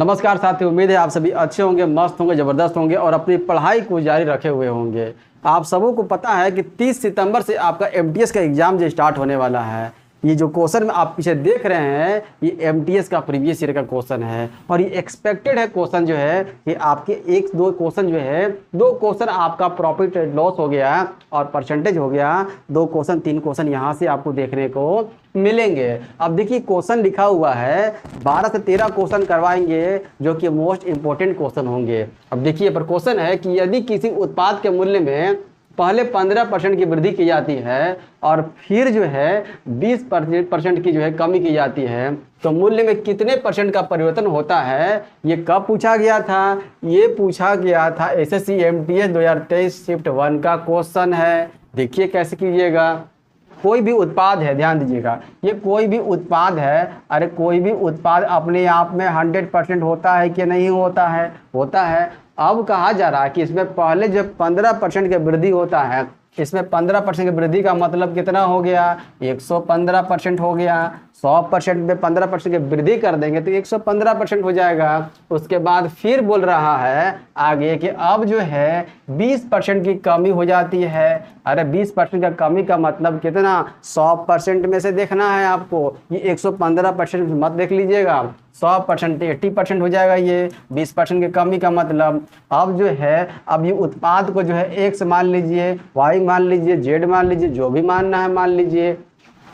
नमस्कार साथियों, उम्मीद है आप सभी अच्छे होंगे, मस्त होंगे, ज़बरदस्त होंगे और अपनी पढ़ाई को जारी रखे हुए होंगे। आप सबों को पता है कि 30 सितंबर से आपका एमटीएस का एग्ज़ाम जो स्टार्ट होने वाला है। ये जो क्वेश्चन में आप पीछे देख रहे हैं, ये एमटीएस का प्रीवियस ईयर का क्वेश्चन है और ये एक्सपेक्टेड है क्वेश्चन जो है कि आपके एक दो क्वेश्चन जो है, दो क्वेश्चन आपका प्रॉफिट एंड लॉस हो गया और परसेंटेज हो गया, दो क्वेश्चन तीन क्वेश्चन यहाँ से आपको देखने को मिलेंगे। अब देखिए क्वेश्चन लिखा हुआ है 12 से 13 क्वेश्चन करवाएंगे जो कि मोस्ट इंपॉर्टेंट क्वेश्चन होंगे। अब देखिए पर क्वेश्चन है कि यदि किसी उत्पाद के मूल्य में पहले 15% की वृद्धि की जाती है और फिर जो है 20% की जो है कमी की जाती है, तो मूल्य में कितने परसेंट का परिवर्तन होता है। ये कब पूछा गया था? ये पूछा गया था एसएससी एमटीएस 2023 शिफ्ट 1 का क्वेश्चन है। देखिए कैसे कीजिएगा। कोई भी उत्पाद है, ध्यान दीजिएगा, ये कोई भी उत्पाद है। अरे कोई भी उत्पाद अपने आप में 100% होता है कि नहीं होता है? होता है। अब कहा जा रहा है कि इसमें पहले जब 15% की वृद्धि होता है, इसमें 15% की वृद्धि का मतलब कितना हो गया? 115% हो गया। 100% में 15% की वृद्धि कर देंगे तो 115% हो जाएगा। उसके बाद फिर बोल रहा है आगे कि अब जो है 20% की कमी हो जाती है। अरे 20% का कमी का मतलब कितना? 100% में से देखना है आपको। ये 115% मत देख लीजिएगा, 100% 80% हो जाएगा। ये 20% की कमी का मतलब अब जो है, अब ये उत्पाद को जो है एक्स मान लीजिए, वाई मान लीजिए, जेड मान लीजिए, जो भी मानना है मान लीजिए।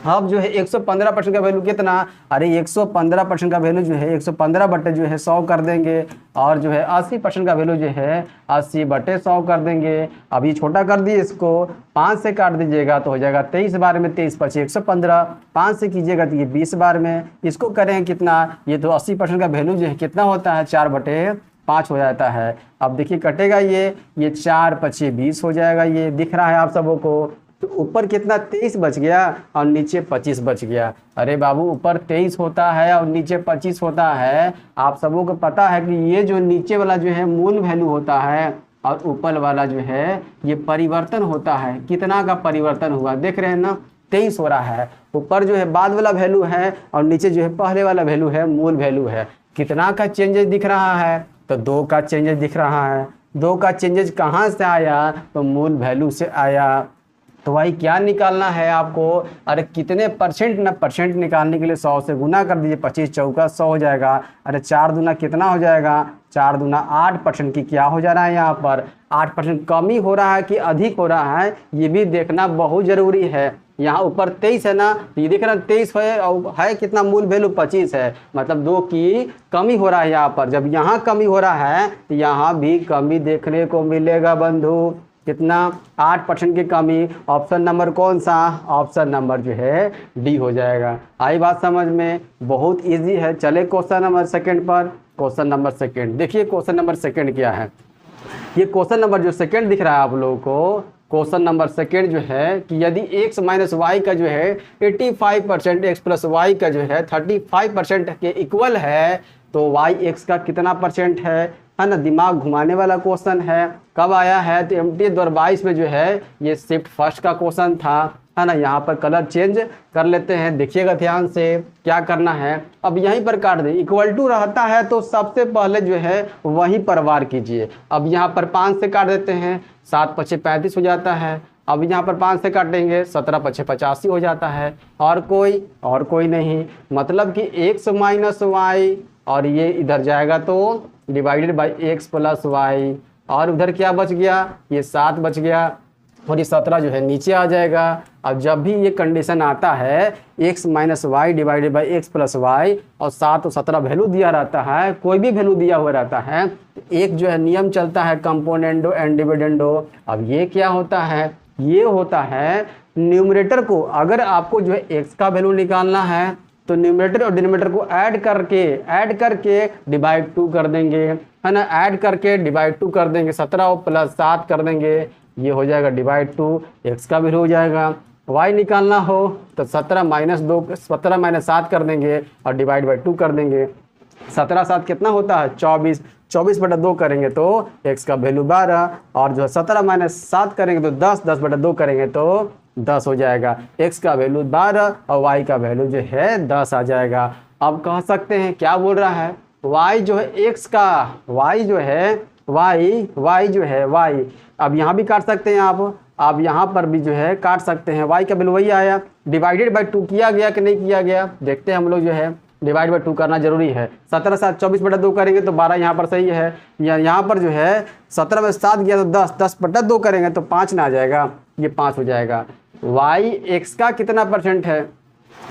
अब जो है 115% का वैल्यू कितना? अरे 115% का वैल्यू जो है 115 बटे जो है 100 कर देंगे और जो है 80% का वैल्यू जो है 80 बटे 100 कर देंगे। अब ये छोटा कर दिए, इसको 5 से काट दीजिएगा तो हो जाएगा 23 बार में 23 पचे 115, 5 से कीजिएगा तो ये 20 बार में। इसको करें कितना? ये तो 80% का वैल्यू जो है कितना होता है? 4 बटे 5 हो जाता है। अब देखिए कटेगा ये 4 पचे 20 हो जाएगा। ये दिख रहा है आप सबों को। तो ऊपर कितना? 23 बच गया और नीचे 25 बच गया। अरे बाबू, ऊपर 23 होता है और नीचे 25 होता है। आप सबों को पता है कि ये जो नीचे वाला जो है मूल वैल्यू होता है और ऊपर वाला जो है ये परिवर्तन होता है। कितना का परिवर्तन हुआ देख रहे हैं ना? 23 हो रहा है। ऊपर जो है बाद वाला वैल्यू है और नीचे जो है पहले वाला वैल्यू है, मूल वैल्यू है। कितना का चेंजेस दिख रहा है? तो 2 का चेंजेस दिख रहा है। 2 का चेंजेस कहाँ से आया? तो मूल वैल्यू से आया। तो भाई क्या निकालना है आपको? अरे कितने परसेंट ना, परसेंट निकालने के लिए 100 से गुना कर दीजिए, 25 चौका 100 हो जाएगा। अरे 4 दूना कितना हो जाएगा? 4 दूना 8% की क्या हो जा रहा है? यहाँ पर 8% कमी हो रहा है कि अधिक हो रहा है, ये भी देखना बहुत ज़रूरी है। यहाँ ऊपर 23 है ना, तो ये देख रहे हैं 23 है और है कितना? मूल वैल्यू 25 है, मतलब 2 की कमी हो रहा है यहाँ पर। जब यहाँ कमी हो रहा है तो यहाँ भी कमी देखने को मिलेगा बंधु। कितना? 8% की कमी। ऑप्शन नंबर कौन सा? ऑप्शन नंबर जो है डी हो जाएगा। आई बात समझ में? बहुत इजी है। चले क्वेश्चन नंबर सेकंड पर। क्वेश्चन नंबर सेकंड देखिए, क्वेश्चन नंबर सेकंड क्या है? ये क्वेश्चन नंबर जो सेकंड दिख रहा है आप लोगों को, क्वेश्चन नंबर सेकंड जो है कि यदि x माइनस वाई का जो है 85%, x प्लस वाई का जो है 35% के इक्वल है, तो वाई एक्स का कितना परसेंट है ना? दिमाग घुमाने वाला क्वेश्चन है। कब आया है? तो एमटीएस 2022 में जो है ये शिफ्ट फर्स्ट का क्वेश्चन था, है ना? यहाँ पर कलर चेंज कर लेते हैं, देखिएगा ध्यान से क्या करना है। अब यहीं पर काट दें, इक्वल टू रहता है तो सबसे पहले जो है वहीं पर वार कीजिए। अब यहाँ पर 5 से काट देते हैं, 7 पचे 35 हो जाता है। अब यहाँ पर 5 से काटेंगे, 17 पचे 85 हो जाता है। और कोई नहीं, मतलब कि x माइनस वाई और ये इधर जाएगा तो divided by x plus y, और उधर क्या बच गया? ये 7 बच गया और ये 17 जो है नीचे आ जाएगा। अब जब भी ये कंडीशन आता है x minus y divided by x plus y और 7 और 17 वैल्यू दिया रहता है, कोई भी वैल्यू दिया हुआ रहता है, तो एक जो है नियम चलता है कंपोनेंडो एंड डिविडेंडो। अब ये क्या होता है? ये होता है न्यूमरेटर को, अगर आपको जो है x का वैल्यू निकालना है तो न्यूमरेटर और डिनोमिनेटर को ऐड करके डिवाइड 2 कर देंगे, है ना? ऐड करके डिवाइड 2 कर देंगे, 17 प्लस 7 कर देंगे, ये हो जाएगा डिवाइड 2, x का वैल्यू हो जाएगा। y निकालना हो तो 17 माइनस 7 कर देंगे और डिवाइड बाई 2 कर देंगे। 17 7 कितना होता है? 24, 24 बटा 2 करेंगे तो x का वैल्यू 12, और जो है 17 माइनस 7 करेंगे तो 10, 10 बटा 2 करेंगे तो 10 हो जाएगा। x का वैल्यू 12 और y का वैल्यू जो है 10 आ जाएगा। अब कह सकते हैं क्या बोल रहा है? y जो है x का, y जो है y जो है y, अब यहाँ भी काट सकते हैं आप यहाँ पर भी जो है काट सकते हैं। y का बिल वही आया, डिवाइडेड बाई 2 किया गया कि नहीं किया गया, देखते हैं हम लोग जो है। डिवाइड बाई 2 करना जरूरी है। 17 7 24/2 करेंगे तो 12 यहाँ पर सही है। यहाँ पर जो है 17 में 7 गया तो 10, 10/2 करेंगे तो 5 ना आ जाएगा, ये 5 हो जाएगा। y x का कितना % है,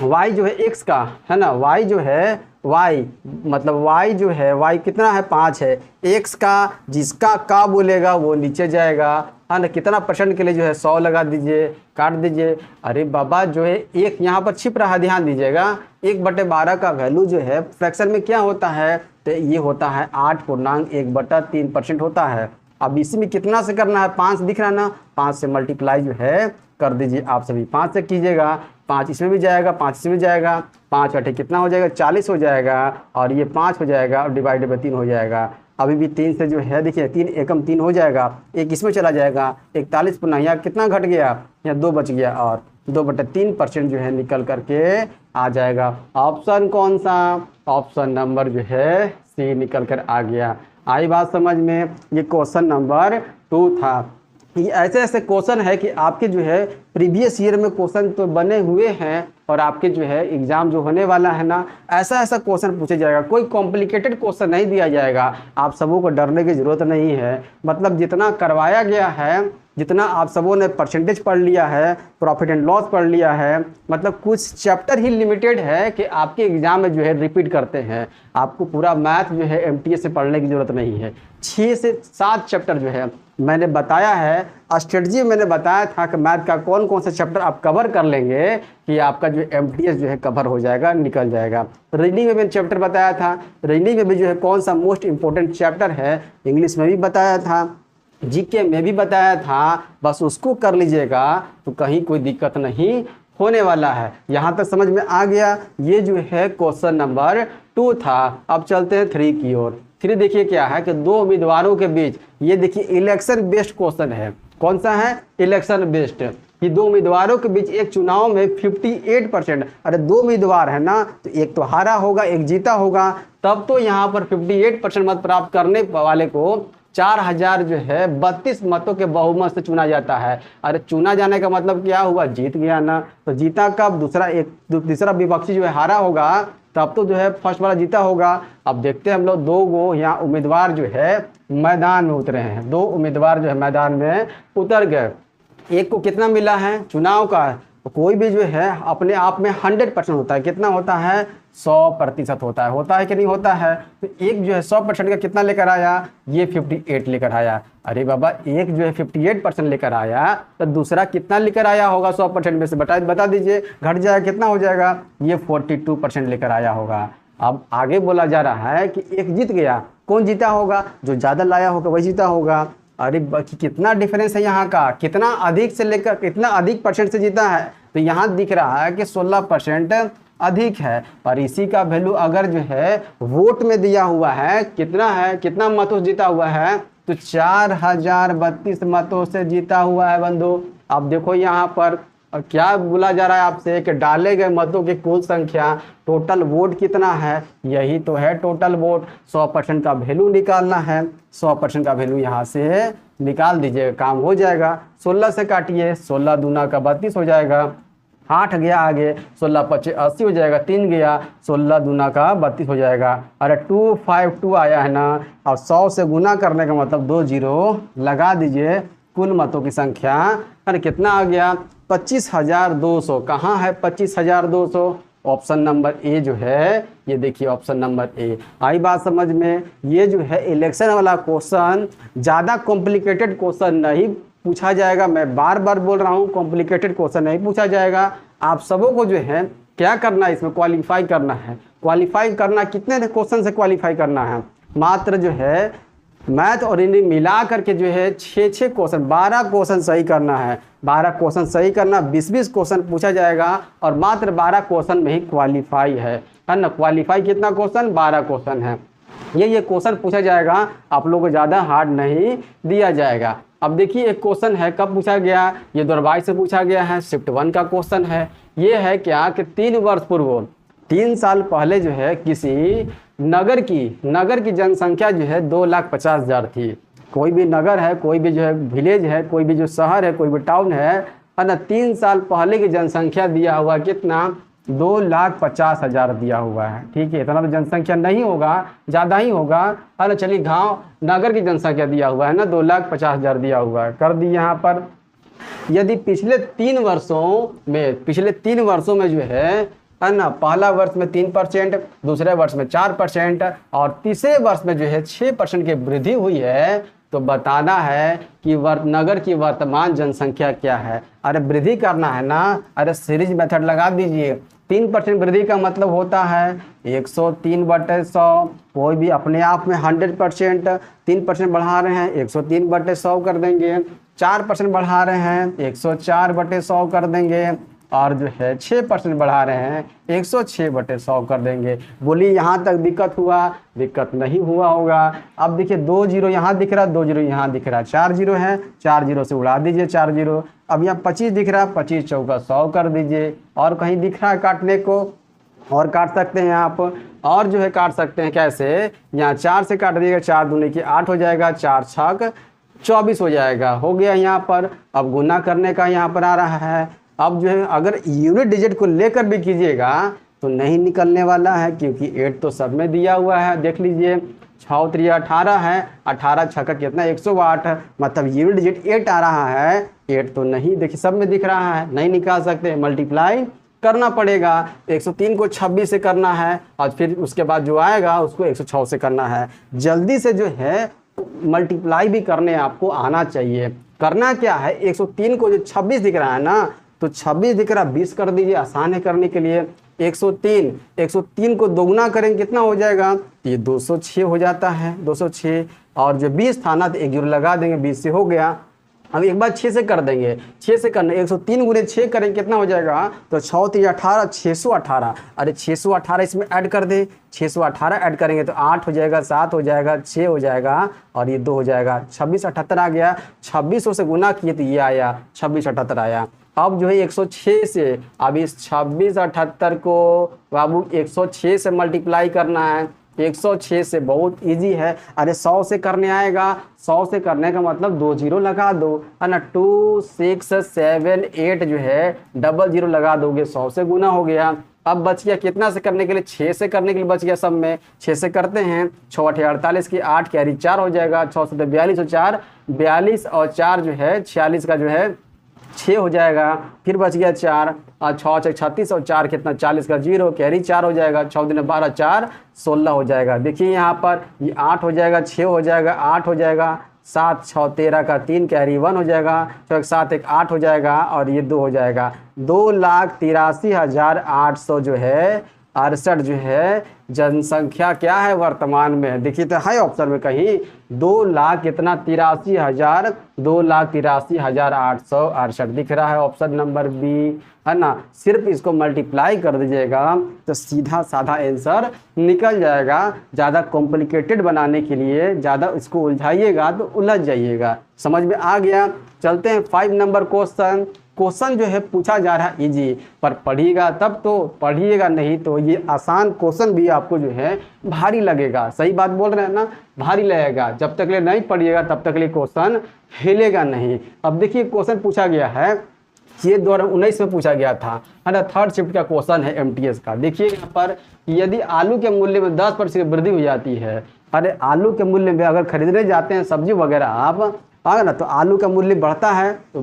y जो है x का है ना, y जो है y मतलब y जो है y कितना है 5 है। x का जिसका का बोलेगा वो नीचे जाएगा है ना। कितना % के लिए जो है 100 लगा दीजिए, काट दीजिए। अरे बाबा जो है एक यहाँ पर छिप रहा, ध्यान दीजिएगा। 1/12 का वैल्यू जो है फ्रैक्शन में क्या होता है, तो ये होता है 8.1/3% होता है। अब इसी में कितना से करना है, 5 दिख रहा ना, 5 से मल्टीप्लाई जो है कर दीजिए आप सभी। 5 से कीजिएगा, 5 इसमें भी जाएगा, 5 इसमें भी जाएगा, 5 8 कितना हो जाएगा 40 हो जाएगा, और ये 5 हो जाएगा और डिवाइडेड बाई 3 हो जाएगा। अभी भी 3 से जो है देखिए 3 एकम 3 हो जाएगा, एक इसमें चला जाएगा, 41 पुनः यहाँ कितना घट गया, यहाँ 2 बच गया और 2/3% जो है निकल करके आ जाएगा। ऑप्शन कौन सा, ऑप्शन नंबर जो है सी निकल कर आ गया। आई बात समझ में। ये क्वेश्चन नंबर 2 था। ये ऐसे ऐसे क्वेश्चन है कि आपके जो है प्रीवियस ईयर में क्वेश्चन तो बने हुए हैं, और आपके जो है एग्जाम जो होने वाला है ना, ऐसा ऐसा क्वेश्चन पूछे जाएगा। कोई कॉम्प्लिकेटेड क्वेश्चन नहीं दिया जाएगा, आप सबों को डरने की ज़रूरत नहीं है। मतलब जितना करवाया गया है, जितना आप सबों ने परसेंटेज पढ़ लिया है, प्रॉफिट एंड लॉस पढ़ लिया है, मतलब कुछ चैप्टर ही लिमिटेड है कि आपके एग्जाम में जो है रिपीट करते हैं। आपको पूरा मैथ जो है MTS से पढ़ने की ज़रूरत नहीं है। 6 से 7 चैप्टर जो है मैंने बताया है, स्ट्रेटजी मैंने बताया था कि मैथ का कौन कौन सा चैप्टर आप कवर कर लेंगे कि आपका जो MTS जो है कवर हो जाएगा, निकल जाएगा। रीजनिंग में मैंने चैप्टर बताया था, रीजनिंग में भी जो है कौन सा मोस्ट इंपॉर्टेंट चैप्टर है, इंग्लिश में भी बताया था, GK में भी बताया था। बस उसको कर लीजिएगा तो कहीं कोई दिक्कत नहीं होने वाला है। यहाँ तक समझ में आ गया। ये जो है क्वेश्चन नंबर 2 था। अब चलते हैं 3 की ओर। 3 देखिए क्या है कि 2 उम्मीदवारों के बीच, ये देखिए इलेक्शन बेस्ड क्वेश्चन है। कौन सा है, इलेक्शन बेस्ड। ये 2 उम्मीदवारों के बीच एक चुनाव में 58%, अरे 2 उम्मीदवार है ना, तो एक तो हारा होगा एक जीता होगा, तब तो यहाँ पर 58% मत प्राप्त करने वाले को 4000 जो है 32 मतों के बहुमत से चुना जाता है। अरे चुना जाने का मतलब क्या हुआ, जीत गया ना। तो जीता कब, दूसरा विपक्षी जो है हारा होगा, तब तो जो है फर्स्ट वाला जीता होगा। अब देखते हैं हम लोग 2 गो यहाँ उम्मीदवार जो है मैदान में उतरे हैं। 2 उम्मीदवार जो है मैदान में उतर गए। एक को कितना मिला है चुनाव का, तो कोई भी जो है अपने आप में 100% होता है। कितना होता है, 100% होता है कि नहीं होता है। तो एक जो है 100% का कितना लेकर आया, ये 58 लेकर आया। अरे बाबा एक जो है 58% लेकर आया, तो दूसरा कितना लेकर आया होगा 100% में से, बता दीजिए, घट जाएगा कितना हो जाएगा, ये 42% लेकर आया होगा। अब आगे बोला जा रहा है कि एक जीत गया, कौन जीता होगा, जो ज़्यादा लाया होगा वही जीता होगा। अरे कितना डिफरेंस है यहाँ का, कितना अधिक से लेकर कितना अधिक % से जीता है, तो यहाँ दिख रहा है कि 16% अधिक है। और इसी का वैल्यू अगर जो है वोट में दिया हुआ है, कितना है, कितना मतों से जीता हुआ है, तो 4032 मतों से जीता हुआ है बंधु। अब देखो यहाँ पर क्या बोला जा रहा है आपसे कि डाले गए मतों की कुल संख्या, टोटल वोट कितना है, यही तो है टोटल वोट। 100% का वैल्यू निकालना है, 100% का वैल्यू यहाँ से निकाल दीजिएगा, काम हो जाएगा। 16 से काटिए, 16 दूना का 32 हो जाएगा, 8 गया आगे, 16 25 80 हो जाएगा, 3 गया, 16 दूना का 32 हो जाएगा। अरे 252 आया है ना, और 100 से गुना करने का मतलब 2 0 लगा दीजिए, कुल मतों की संख्या अरे कितना आ गया, 25,200। कहाँ है 25,200, ऑप्शन नंबर ए जो है, ये देखिए ऑप्शन नंबर ए। आई बात समझ में। ये जो है इलेक्शन वाला क्वेश्चन ज़्यादा कॉम्प्लिकेटेड क्वेश्चन नहीं पूछा जाएगा। मैं बार बार बोल रहा हूँ, कॉम्प्लिकेटेड क्वेश्चन नहीं पूछा जाएगा। आप सबों को जो है क्या करना है, इसमें क्वालिफाई करना है। क्वालिफाई करना कितने क्वेश्चन से क्वालिफाई करना है, मात्र जो है मैथ और रीजनिंग मिला करके जो है 6 क्वेश्चन, 12 क्वेश्चन सही करना है। 12 क्वेश्चन सही करना, 20 क्वेश्चन पूछा जाएगा, और मात्र 12 क्वेश्चन में ही क्वालिफाई है ना। क्वालिफाई कितना क्वेश्चन, 12 क्वेश्चन है। ये क्वेश्चन पूछा जाएगा, आप लोगों को ज़्यादा हार्ड नहीं दिया जाएगा। अब देखिए एक क्वेश्चन है, कब पूछा गया, ये 2022 से पूछा गया है, शिफ्ट 1 का क्वेश्चन है। ये है क्या कि 3 वर्ष पूर्व, 3 साल पहले जो है किसी नगर की जनसंख्या जो है 2,50,000 थी। कोई भी नगर है, कोई भी जो है विलेज है, कोई भी जो शहर है, कोई भी टाउन है ना, 3 साल पहले की जनसंख्या दिया हुआ कितना, 2,50,000 दिया हुआ है। ठीक है, इतना तो जनसंख्या नहीं होगा, ज़्यादा ही होगा, है ना। चलिए गांव नगर की जनसंख्या दिया हुआ है ना, 2,50,000 दिया हुआ है, कर दी यहाँ पर। यदि पिछले 3 वर्षों में जो है ना, पहला वर्ष में 3%, दूसरे वर्ष में 4% और तीसरे वर्ष में जो है 6% की वृद्धि हुई है, तो बताना है कि नगर की वर्तमान जनसंख्या क्या है। अरे वृद्धि करना है ना, अरे सीरीज मेथड लगा दीजिए। 3% वृद्धि का मतलब होता है 103/100। कोई भी अपने आप में 100%, 3% बढ़ा रहे हैं 103/100 कर देंगे। 4% बढ़ा रहे हैं 104/100 कर देंगे, और जो है 6% बढ़ा रहे हैं 106/100 कर देंगे। बोलिए यहाँ तक दिक्कत हुआ? दिक्कत नहीं हुआ होगा। अब देखिए 2 जीरो यहाँ दिख रहा है, 2 जीरो यहाँ दिख रहा है, 4 जीरो है, 4 जीरो से उड़ा दीजिए 4 जीरो। अब यहाँ 25 दिख रहा है, 25 चौका 100 कर दीजिए। और कहीं दिख रहा है काटने को? और काट सकते हैं आप, और जो है काट सकते हैं कैसे, यहाँ 4 से काट दीजिएगा, 4 दूनी की 8 हो जाएगा, 4 छक 24 हो जाएगा, हो गया यहाँ पर। अब गुना करने का यहाँ पर आ रहा है। अब जो है अगर यूनिट डिजिट को लेकर भी कीजिएगा तो नहीं निकलने वाला है, क्योंकि 8 तो सब में दिया हुआ है। देख लीजिए 6 3 18 है, 18 छक्का कितना 108, मतलब यूनिट डिजिट 8 आ रहा है। 8 तो नहीं, देखिए सब में दिख रहा है, नहीं निकाल सकते, मल्टीप्लाई करना पड़ेगा। 103 को 26 से करना है, और फिर उसके बाद जो आएगा उसको 106 से करना है। जल्दी से जो है मल्टीप्लाई भी करने आपको आना चाहिए। करना क्या है, 103 को जो 26 दिख रहा है ना, तो 26 दिख रहा 20 कर दीजिए, आसान है करने के लिए। 103 को दोगुना करेंगे कितना हो जाएगा, तो ये 206 हो जाता है, 206। और जो 20 था ना, तो 1 जीरो लगा देंगे, 20 से हो गया। हम एक बार 6 से कर देंगे, 6 से करना 103 गुने 6 करेंगे कितना हो जाएगा, तो 6 3 18, 618। अरे 618 इसमें ऐड कर दे, 618 ऐड करेंगे तो 8 हो जाएगा, 7 हो जाएगा, 6 हो जाएगा, और ये 2 हो जाएगा, 2678 आ गया। 2600 से गुना किए तो ये आया, 2678 आया। अब जो है 106 से, अब इस 2678 को बाबू 106 से मल्टीप्लाई करना है। 106 से बहुत इजी है। अरे 100 से करने आएगा, 100 से करने का मतलब 2 जीरो लगा दो, है ना। 2 6 7 8 जो है डबल जीरो लगा दोगे, 100 से गुना हो गया। अब बच गया कितना से करने के लिए, 6 से करने के लिए बच गया सब में। 6 से करते हैं, 6 8 48 की 8 कैरी 4 हो जाएगा, 6 से 42 और 4 42 और 4 जो है 46 का जो है 6 हो जाएगा। फिर बच गया 4, और 6 6 36 और 4 कितना 40 का 0, कैरी 4 हो जाएगा, 6 दूनी 12 4 16 हो जाएगा। देखिए यहाँ पर ये 8 हो जाएगा, 6 हो जाएगा, 8 हो जाएगा, 7 6 13 का 3 कैरी 1 हो जाएगा, 6 7 1 8 हो जाएगा, और ये 2 हो जाएगा। 2,83,800 जो है 68 जो है जनसंख्या क्या है वर्तमान में, देखिए तो है ऑप्शन में कहीं 2,83,868 दिख रहा है, ऑप्शन नंबर बी, है ना। सिर्फ इसको मल्टीप्लाई कर दीजिएगा तो सीधा साधा आंसर निकल जाएगा। ज़्यादा कॉम्प्लिकेटेड बनाने के लिए ज़्यादा इसको उलझाइएगा तो उलझ जाइएगा। समझ में आ गया? चलते हैं 5 नंबर क्वेश्चन जो है पूछा जा रहा है इजी, पर पढ़िएगा तब तो, पढ़िएगा नहीं तो ये आसान क्वेश्चन भी आपको जो है भारी लगेगा। सही बात बोल रहे हैं ना, भारी लगेगा। जब तक ले नहीं पढ़िएगा तब तक ले क्वेश्चन हिलेगा नहीं। अब देखिए क्वेश्चन पूछा गया है, ये 2019 में पूछा गया था, है ना। 3rd शिफ्ट का क्वेश्चन है MTS का। देखिए यहाँ पर, यदि आलू के मूल्य में 10% की वृद्धि हो जाती है, अरे आलू के मूल्य में अगर खरीदने जाते हैं सब्जी वगैरह आप, अगर ना तो आलू का मूल्य बढ़ता है तो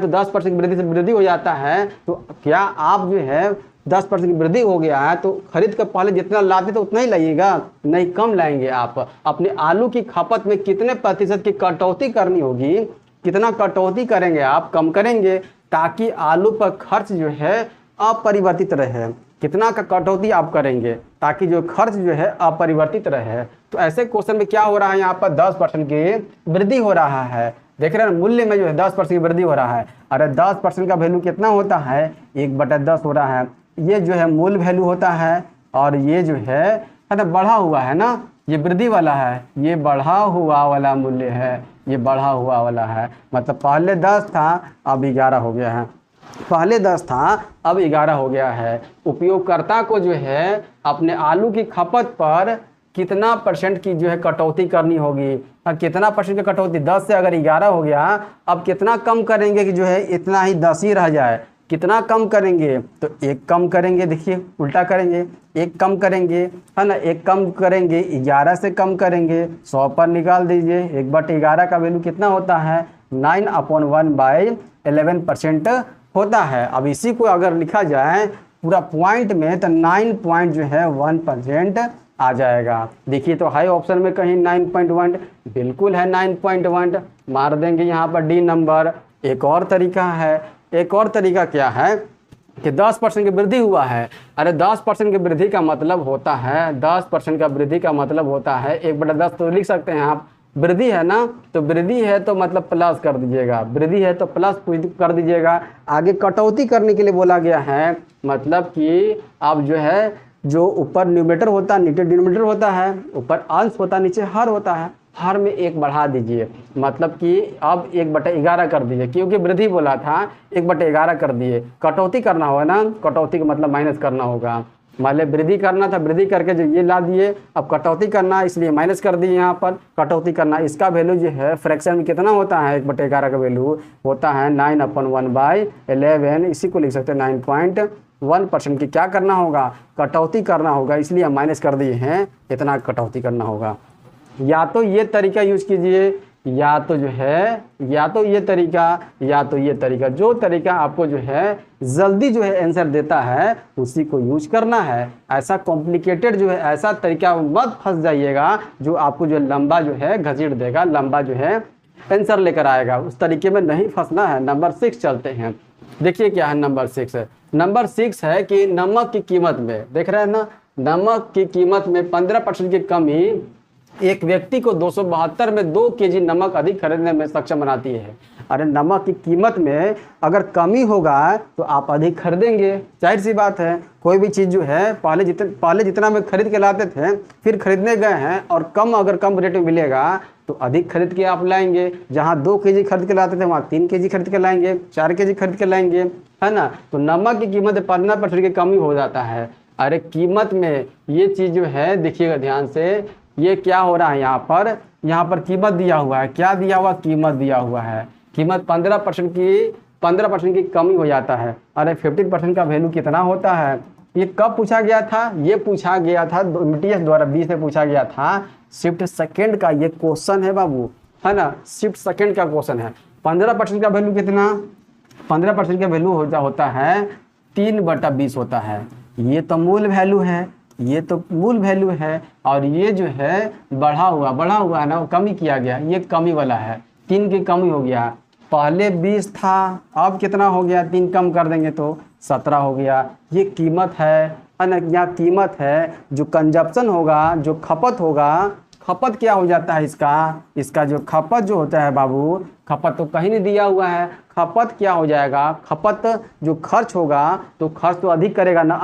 10% की वृद्धि से वृद्धि हो जाता है, तो क्या आप जो है 10% की वृद्धि हो गया है तो खरीद कर पहले जितना लाते तो उतना ही लाइएगा? नहीं, कम लाएंगे आप। अपने आलू की खपत में कितने प्रतिशत की कटौती करनी होगी, कितना कटौती करेंगे आप, कम करेंगे, ताकि आलू पर खर्च जो है अपरिवर्तित रहे। कितना का कटौती आप करेंगे ताकि जो खर्च जो है अपरिवर्तित रहे। तो ऐसे क्वेश्चन में क्या हो रहा है, यहाँ पर 10% की वृद्धि हो रहा है। देख रहे हैं मूल्य में जो है 10% की वृद्धि हो रहा है। अरे 10% का वैल्यू कितना होता है, 1/10 हो रहा है। ये जो है मूल वैल्यू होता है, और ये जो है ना बढ़ा हुआ है ना, ये वृद्धि वाला है, ये बढ़ा हुआ वाला मूल्य है, ये बढ़ा हुआ वाला है। मतलब पहले 10 था अब 11 हो गया है। पहले 10 था, अब 11 हो गया है। उपयोगकर्ता को जो है अपने आलू की खपत पर कितना % की जो है कटौती करनी होगी। कितना % की कटौती, 10 से अगर 11 हो गया, अब कितना कम करेंगे कि जो है इतना ही 10 ही रह जाए। कितना कम करेंगे, तो 1 कम करेंगे। देखिए उल्टा करेंगे, 1 कम करेंगे, है ना। 1 कम करेंगे, 11 से कम करेंगे, 100 पर निकाल दीजिए। 1/11 का वैल्यू कितना होता है, 9/1/11% होता है। अब इसी को अगर लिखा जाए पूरा पॉइंट में, तो 9 पॉइंट जो है 1% आ जाएगा। देखिए तो हाई ऑप्शन में कहीं 9.1 बिल्कुल है, 9.1 मार देंगे यहाँ पर डी नंबर। एक और तरीका है, एक और तरीका क्या है कि 10% की वृद्धि हुआ है। अरे 10% की वृद्धि का मतलब होता है, 10% का वृद्धि का मतलब होता है 1/10 तो लिख सकते हैं आप। वृद्धि है ना, तो वृद्धि है तो मतलब प्लस कर दीजिएगा, वृद्धि है तो प्लस कर दीजिएगा। आगे कटौती करने के लिए बोला गया है, मतलब कि आप जो है, जो ऊपर न्यूमरेटर होता है नीचे डिनोमिनेटर होता है, ऊपर अंश होता है नीचे हर होता है, हर में 1 बढ़ा दीजिए। मतलब कि अब 1/11 कर दीजिए, क्योंकि वृद्धि बोला था 1/11 कर दिए। कटौती करना होगा ना, कटौती का मतलब माइनस करना होगा। मान लिया वृद्धि करना था, वृद्धि करके जो ये ला दिए, अब कटौती करना इसलिए माइनस कर दिए। यहाँ पर कटौती करना, इसका वैल्यू जो है फ्रैक्शन में कितना होता है, 1/11 का वैल्यू होता है 9/1/11। इसी को लिख सकते हैं 9.1% की क्या करना होगा, कटौती करना होगा, इसलिए हम माइनस कर दिए हैं, इतना कटौती करना होगा। या तो ये तरीका यूज कीजिए, या तो जो है, या तो ये तरीका, या तो ये तरीका। जो तरीका आपको जो है जल्दी जो है आंसर देता है उसी को यूज करना है। ऐसा कॉम्प्लिकेटेड जो है, ऐसा तरीका मत फंस जाइएगा जो आपको जो लंबा जो है घसीट देगा, लंबा जो है आंसर लेकर आएगा। उस तरीके में नहीं फंसना है। नंबर 6 चलते हैं। देखिए क्या है नंबर 6 है। नंबर 6 है कि नमक की कीमत में, देख रहे हैं ना, नमक की कीमत में 15% की कमी एक व्यक्ति को 272 में 2 केजी नमक अधिक खरीदने में सक्षम बनाती है। अरे नमक की कीमत में अगर कमी होगा तो आप अधिक खरीदेंगे, जाहिर सी बात है। कोई भी चीज़ जो है पहले जितना में खरीद के लाते थे, फिर खरीदने गए हैं और अगर कम रेट में मिलेगा तो अधिक खरीद के आप लाएंगे। जहाँ 2 केजी खरीद के लाते थे वहाँ 3 केजी खरीद के लाएंगे, 4 केजी खरीद के लाएंगे, है ना। तो नमक की कीमत में 15% की कमी हो जाता है। अरे कीमत में ये चीज़ जो है, देखिएगा ध्यान से, ये क्या हो रहा है यहाँ पर कीमत दिया हुआ है। क्या दिया हुआ, कीमत दिया हुआ है। कीमत 15% की कमी हो जाता है। अरे 15% का वैल्यू कितना होता है, ये कब पूछा गया था, ये पूछा गया था MTS द्वारा 20 में पूछा गया था। शिफ्ट सेकेंड का ये क्वेश्चन है बाबू, है ना, शिफ्ट सेकेंड का क्वेश्चन है। 15% का वैल्यू कितना, 15% का वैल्यू होता है 3/20 होता है। ये तो मूल वैल्यू है, ये तो मूल वैल्यू है, और ये जो है बढ़ा हुआ है ना, वो कमी किया गया, ये कमी वाला है, 3 की कमी हो गया। पहले 20 था, अब कितना हो गया, 3 कम कर देंगे तो 17 हो गया। ये कीमत है ना, यहाँ कीमत है। जो कंजप्शन होगा, जो खपत होगा, खपत क्या हो जाता है इसका जो खपत जो होता है बाबू, खपत तो कहीं नहीं दिया हुआ है। खपत क्या हो जाएगा, खपत जो खर्च होगा, तो खर्च तो अधिक करेगा ना,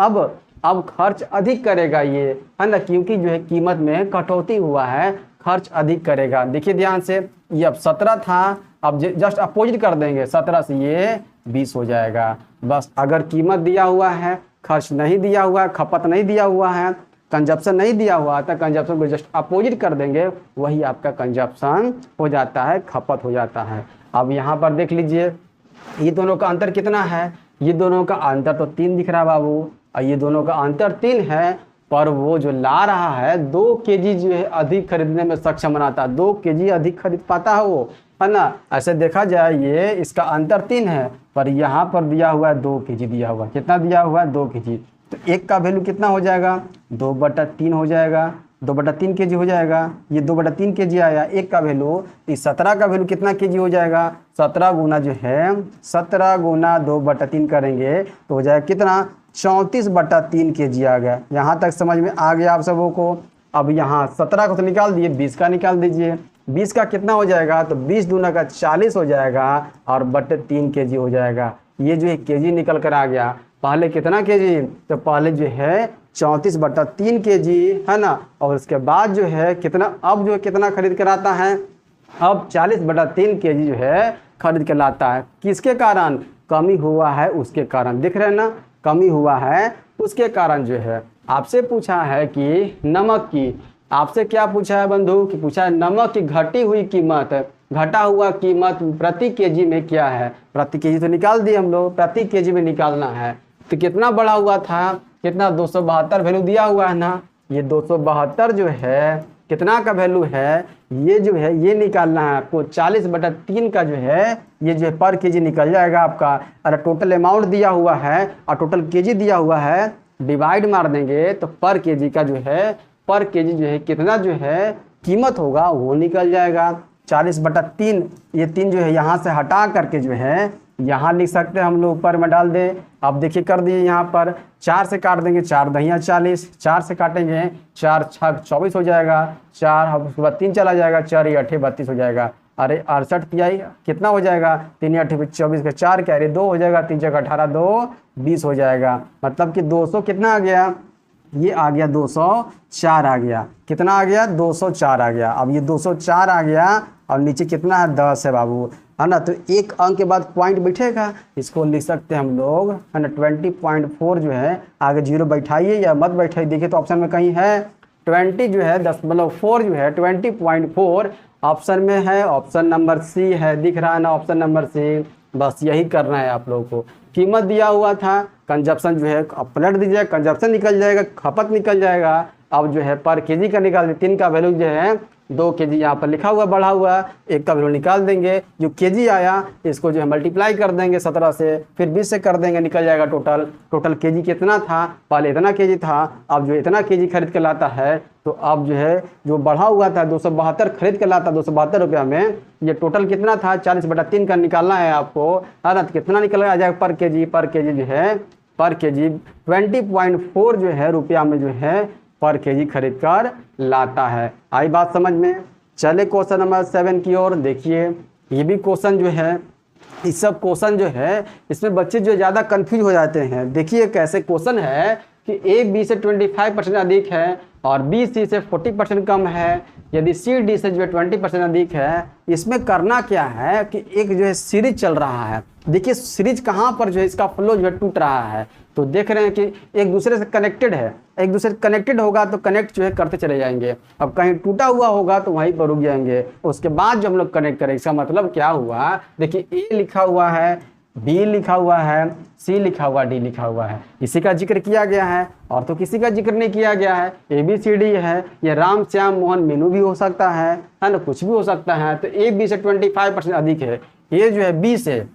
अब खर्च अधिक करेगा ये, है ना, क्योंकि जो है कीमत में कटौती हुआ है, खर्च अधिक करेगा। देखिए ध्यान से, ये अब 17 था, अब जस्ट अपोजिट कर देंगे, 17 से ये 20 हो जाएगा। बस अगर कीमत दिया हुआ है, खर्च नहीं दिया हुआ है, खपत नहीं दिया हुआ है, कंजप्शन नहीं दिया हुआ था, कंजप्शन को जस्ट अपोजिट कर देंगे, वही आपका कंजप्शन हो जाता है, खपत हो जाता है। अब यहाँ पर देख लीजिए, ये दोनों का अंतर कितना है, ये दोनों का अंतर तो 3 दिख रहा है बाबू, और ये दोनों का अंतर 3 है, पर वो जो ला रहा है 2 केजी जो है अधिक खरीदने में सक्षम बनाता है, 2 केजी अधिक खरीद पाता है वो, है ना। ऐसे देखा जाए ये इसका अंतर 3 है, पर यहाँ पर दिया हुआ है 2 केजी दिया हुआ, कितना दिया हुआ है, 2 केजी। तो 1 का वैल्यू कितना हो जाएगा, 2/3 हो जाएगा, 2/3 केजी हो जाएगा। ये 2/3 केजी आया 1 का वैल्यू। इस 17 का वैल्यू कितना केजी हो जाएगा, 17 गुना जो है, 17 गुना 2/3 करेंगे तो हो जाएगा कितना, 34/3 केजी आ गया। यहाँ तक समझ में आ गया आप सबों को। अब यहाँ 17 को तो निकाल दिए, 20 का निकाल दीजिए। 20 का कितना हो जाएगा, तो 20 दूना का 40 हो जाएगा, और 3 केजी हो जाएगा। ये जो है केजी निकल कर आ गया। पहले कितना केजी, तो पहले जो है 34/3 केजी, है ना, और उसके बाद जो है कितना, अब जो है कितना खरीद कर आता है, अब 40/3 केजी जो है खरीद के लाता है। किसके कारण, कमी हुआ है उसके कारण, दिख रहे हैं ना, कमी हुआ है उसके कारण जो है। आपसे पूछा है कि नमक की, आपसे क्या पूछा है बंधु, कि पूछा है नमक की घटी हुई कीमत, घटा हुआ कीमत प्रति केजी में क्या है। प्रति केजी तो निकाल दिए हम लोग, प्रति केजी में निकालना है। तो कितना बढ़ा हुआ था, कितना 272 वैल्यू दिया हुआ है ना, ये 272 जो है कितना का वैल्यू है, ये जो है ये निकालना है आपको। 40/3 का जो है ये जो है पर केजी निकल जाएगा आपका। अरे टोटल अमाउंट दिया हुआ है और टोटल केजी दिया हुआ है, डिवाइड मार देंगे तो पर केजी का जो है, पर केजी जो है कितना जो है कीमत होगा वो निकल जाएगा। 40/3, ये 3 जो है यहाँ से हटा करके जो है यहाँ लिख सकते हैं हम लोग, ऊपर में डाल दें। अब देखिए कर दिए, यहाँ पर 4 से काट देंगे, 4 दहिया 40, 4 से काटेंगे 4 6 24 हो जाएगा, 4 उसके बाद 3 चला जाएगा, 4 या 8 32 हो जाएगा। अरे 68 तिहाई कितना हो जाएगा, 3 या 8 24 का 4 क्या, अरे 2 हो जाएगा, 3 जगह 18 2 20 हो जाएगा। मतलब कि 200 कितना आ गया, ये आ गया 204 आ गया। कितना आ गया, 204 आ गया। अब ये 204 आ गया और नीचे कितना है 10 है बाबू, है ना। तो एक अंक के बाद पॉइंट बैठेगा, इसको लिख सकते हैं हम लोग, है ना। 20.4 जो है आगे 0 बैठाइए या मत बैठाइए, देखिए तो ऑप्शन में कहीं है 20 जो है 10.4 जो है 20.4 ऑप्शन में है, ऑप्शन नंबर सी है, दिख रहा है ना ऑप्शन नंबर सी। बस यही करना है आप लोगों को। कीमत दिया हुआ था, कंजप्शन जो है अब पलट दीजिए, कंजप्शन निकल जाएगा, खपत निकल जाएगा। अब जो है पर केजी का निकाल दे, 3 का वैल्यू जो है 2 केजी यहाँ पर लिखा हुआ बढ़ा हुआ, 1 का वैल्यू निकाल देंगे, जो केजी आया इसको जो है मल्टीप्लाई कर देंगे 17 से, फिर 20 से कर देंगे, निकल जाएगा टोटल केजी कितना था, पहले इतना केजी था, अब जो इतना केजी खरीद के लाता है, तो अब जो है जो बढ़ा हुआ था 272 खरीद के लाता 272 रुपया में, ये टोटल कितना था 40/3 का निकालना है आपको, है ना। तो कितना निकल आ जाएगा पर केजी जो है, पर केजी 20.4 जो है रुपया में जो है पर केजी खरीद कर लाता है। आई बात समझ में। चले क्वेश्चन नंबर 7 की ओर। देखिए ये भी क्वेश्चन जो है, इस सब क्वेश्चन जो है इसमें बच्चे जो ज़्यादा कंफ्यूज हो जाते हैं। देखिए कैसे क्वेश्चन है कि ए बी से 25% अधिक है और बी सी से 40% कम है, यदि सी डी से जो है 20% अधिक है। इसमें करना क्या है कि एक जो है सीरीज चल रहा है, देखिए सीरीज कहाँ पर जो है इसका फ्लो जो है टूट रहा है, तो देख रहे हैं कि एक दूसरे से कनेक्टेड है, एक दूसरे से कनेक्टेड होगा तो कनेक्ट जो है करते चले जाएंगे। अब कहीं टूटा हुआ होगा तो वहीं पर रुक जाएंगे, उसके बाद जब हम लोग कनेक्ट करें, इसका मतलब क्या हुआ, देखिए ए लिखा हुआ है, बी लिखा हुआ है, सी लिखा हुआ, डी लिखा हुआ है, इसी का जिक्र किया गया है और तो किसी का जिक्र नहीं किया गया है। ए बी सी डी है, ये राम श्याम मोहन मीनू भी हो सकता है ना, कुछ भी हो सकता है। तो ए बी से 25% अधिक है, ये जो है बी से,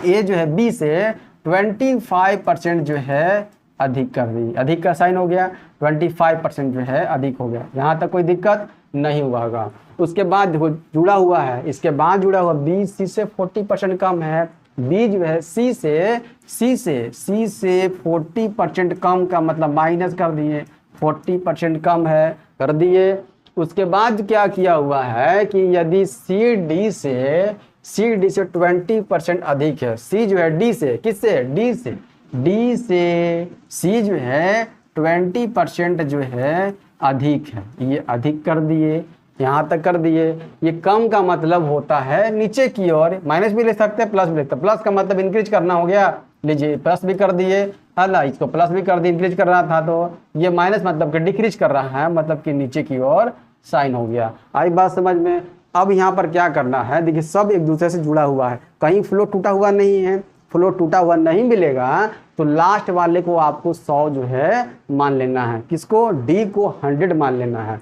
ये जो है बी से 25% जो है अधिक कर दी, अधिक का साइन हो गया, 25% जो है अधिक हो गया। यहाँ तक कोई दिक्कत नहीं हुआ होगा। उसके बाद देखो जुड़ा हुआ है, इसके बाद जुड़ा हुआ बी सी से 40% कम है, बी जो है सी से 40% कम का मतलब माइनस कर दिए, 40% कम है कर दिए। उसके बाद क्या किया हुआ है कि यदि सी डी से 20% अधिक है, सी जो है डी से, किससे, डी से सी जो है 20% जो है अधिक है, ये अधिक कर दिए, यहाँ तक कर दिए। ये कम का मतलब होता है नीचे की ओर, माइनस भी ले सकते हैं प्लस भी ले सकते हैं, प्लस का मतलब इंक्रीज करना हो गया, लीजिए प्लस भी कर दिए, है ना, इसको प्लस भी कर दिए, इंक्रीज कर रहा था तो ये माइनस मतलब कि डिक्रीज कर रहा है, मतलब कि नीचे की ओर साइन हो गया। आई बात समझ में। अब यहाँ पर क्या करना है, देखिए सब एक दूसरे से जुड़ा हुआ है, कहीं फ्लो टूटा हुआ नहीं है, फ्लो टूटा हुआ नहीं मिलेगा तो लास्ट वाले को आपको 100 जो है मान लेना है, किसको, डी को 100 मान लेना है,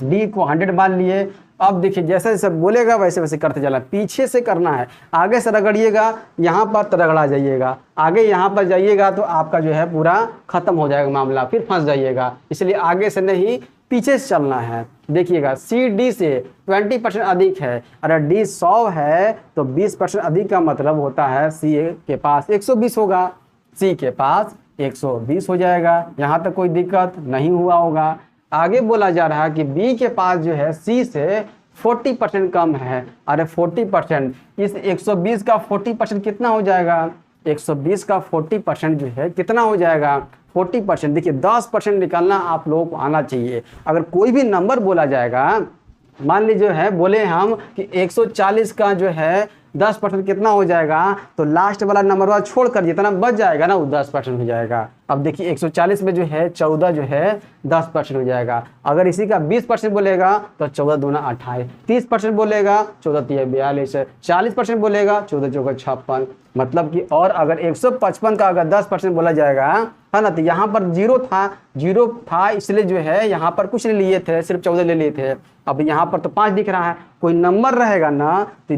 डी को 100 मान लिए। अब देखिए जैसे जैसे बोलेगा वैसे वैसे करते चला, पीछे से करना है, आगे से रगड़िएगा, यहाँ पर तो रगड़ा जाइएगा, आगे यहाँ पर जाइएगा तो आपका जो है पूरा खत्म हो जाएगा मामला, फिर फंस जाइएगा, इसलिए आगे से नहीं पीछे से चलना है। देखिएगा सी डी से 20% अधिक है, अगर डी 100 है तो 20% अधिक का मतलब होता है सी के पास 120 होगा, सी के पास 120 हो जाएगा। यहाँ तक कोई दिक्कत नहीं हुआ होगा। आगे बोला जा रहा है कि बी के पास जो है सी से 40% कम है, अरे 40%, इस 120 का 40% कितना हो जाएगा, 120 का 40% जो है कितना हो जाएगा, 40%। देखिए 10% निकालना आप लोगों को आना चाहिए। अगर कोई भी नंबर बोला जाएगा, मान लीजिए है बोले हम कि 140 का जो है 10% कितना हो जाएगा, तो लास्ट वाला नंबर वाला छोड़कर जितना बच जाएगा ना वो 10% हो जाएगा। अब देखिए 140 में जो है 14 जो है 10% हो जाएगा। अगर इसी का 20% बोलेगा तो 14 दूना 28, 30% बोलेगा 14 तिया 42, 40% बोलेगा 14 चौका 56, मतलब कि और अगर 155 का अगर 10% बोला जाएगा है ना, तो यहाँ पर जीरो था इसलिए जो है यहाँ पर कुछ नहीं लिए थे, सिर्फ 14 ले लिए थे। अब यहाँ पर तो 5 दिख रहा है, कोई नंबर रहेगा ना तो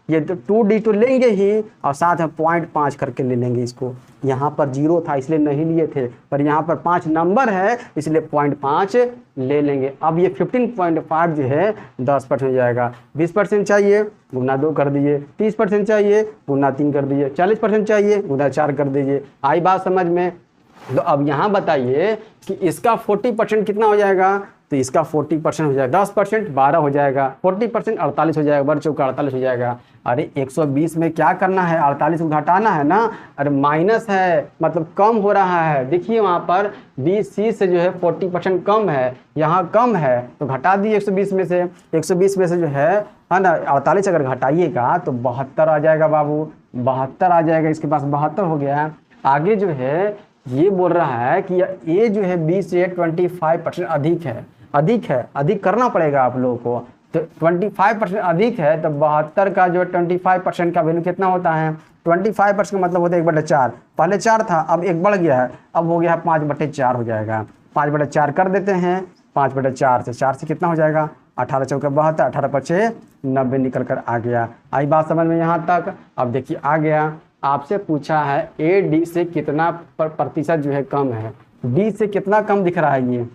ये 2D तो लेंगे ही और साथ में 0.5 करके ले लेंगे इसको। यहाँ पर 0 था इसलिए नहीं लिए थे, पर यहाँ पर 5 नंबर है इसलिए 0.5 ले लेंगे। अब ये 15.5 जो है 10% हो जाएगा। 20% चाहिए गुना 2 कर दीजिए, 30% चाहिए गुना 3 कर दीजिए, 40% चाहिए गुना 4 कर दीजिए। आई बात समझ में? तो अब यहाँ बताइए कि इसका 40% कितना हो जाएगा, तो इसका 40% हो जाएगा 10%, 12 हो जाएगा, 40% 48 हो जाएगा, बर चौका 48 हो जाएगा। अरे 120 में क्या करना है, 48 को घटाना है ना, अरे माइनस है मतलब कम हो रहा है। देखिए वहाँ पर BC से जो है 40% कम है, यहाँ कम है तो घटा दिए 120 में से। 120 में से जो है ना 48 अगर घटाइएगा तो 72 आ जाएगा बाबू, 72 आ जाएगा, इसके पास 72 हो गया। आगे जो है ये बोल रहा है कि ये जो है 20 से 25% अधिक करना पड़ेगा आप लोगों को। तो 25% अधिक है तो 72 का जो 25% का वैल्यू कितना होता है, 25% का मतलब होता है 1/4। पहले 4 था अब 1 बढ़ गया है, अब हो गया है 5/4 हो जाएगा। 5/4 कर देते हैं, 5/4 से 4 से कितना हो जाएगा, 18 चौका 72, 18 पचे 90 निकल कर आ गया। आई बात समझ में यहाँ तक? अब देखिए आ गया, आपसे पूछा है AD से कितना प्रतिशत जो है कम है, D से कितना कम दिख रहा है, ये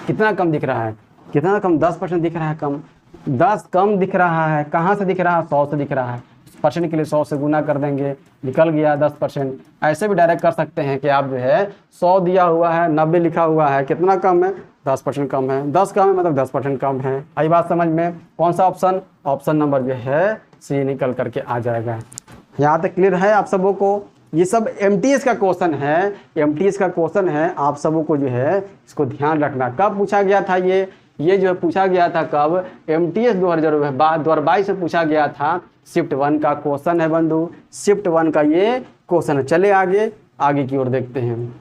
कितना कम दिख रहा है, कितना कम, 10% दिख रहा है कम, 10 कम दिख रहा है। कहाँ से दिख रहा है, 100 से दिख रहा है। परसेंट के लिए 100 से गुना कर देंगे, निकल गया 10%। ऐसे भी डायरेक्ट कर सकते हैं कि आप जो है 100 दिया हुआ है 90 लिखा हुआ है, कितना कम है, 10% कम है, 10 कम है मतलब 10% कम है। आई बात समझ में? कौन सा ऑप्शन नंबर जो है C निकल करके आ जाएगा। यहाँ तक क्लियर है आप सबों को? ये सब MTS का क्वेश्चन है, MTS का क्वेश्चन है, आप सबों को जो है इसको ध्यान रखना। कब पूछा गया था ये जो है पूछा गया था कब, MTS 2022 में पूछा गया था। शिफ्ट 1 का क्वेश्चन है बंधु, शिफ्ट 1 का ये क्वेश्चन है। चले आगे की ओर देखते हैं।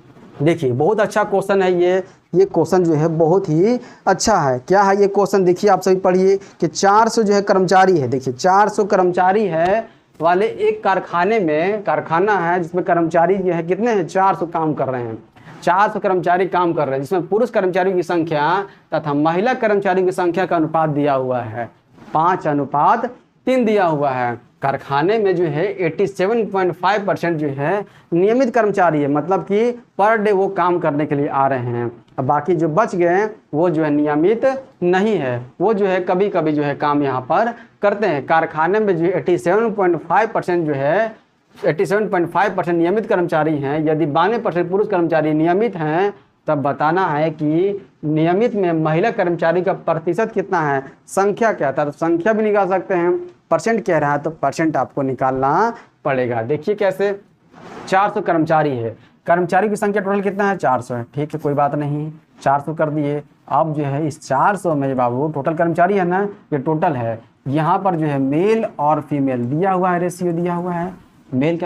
देखिए बहुत अच्छा क्वेश्चन है ये क्वेश्चन जो है बहुत ही अच्छा है। क्या है ये क्वेश्चन, देखिए आप सभी पढ़िए कि 400 जो है कर्मचारी है। देखिए 400 कर्मचारी है वाले एक कारखाना है जिसमें कर्मचारी जो है कितने हैं, 400 काम कर रहे हैं। 400 कर्मचारी काम कर रहे हैं जिसमें पुरुष कर्मचारियों की संख्या तथा महिला कर्मचारियों की संख्या का अनुपात दिया हुआ है 5:3 दिया हुआ है। कारखाने में जो है 87.5% जो है नियमित कर्मचारी है, मतलब कि पर डे वो काम करने के लिए आ रहे हैं। अब बाकी जो बच गए वो जो है नियमित नहीं है, वो जो है कभी कभी जो है काम यहाँ पर करते हैं। कारखाने में जो 87.5% जो है 87.5% नियमित कर्मचारी हैं। यदि 92% पुरुष कर्मचारी नियमित हैं तब बताना है कि नियमित में महिला कर्मचारी का प्रतिशत कितना है, संख्या क्या था। तो संख्या भी निकाल सकते हैं, परसेंट कह रहा है तो परसेंट आपको निकालना पड़ेगा। देखिए कैसे, 400 कर्मचारी है, कर्मचारी की संख्या टोटल कितना है, 400 है। ठीक है कोई बात नहीं, 400 कर दिए। अब जो है इस 400 में बाबू टोटल कर्मचारी है ना, ये टोटल है। यहाँ पर जो है मेल और फीमेल दिया हुआ है, रेशियो दिया हुआ है। मेल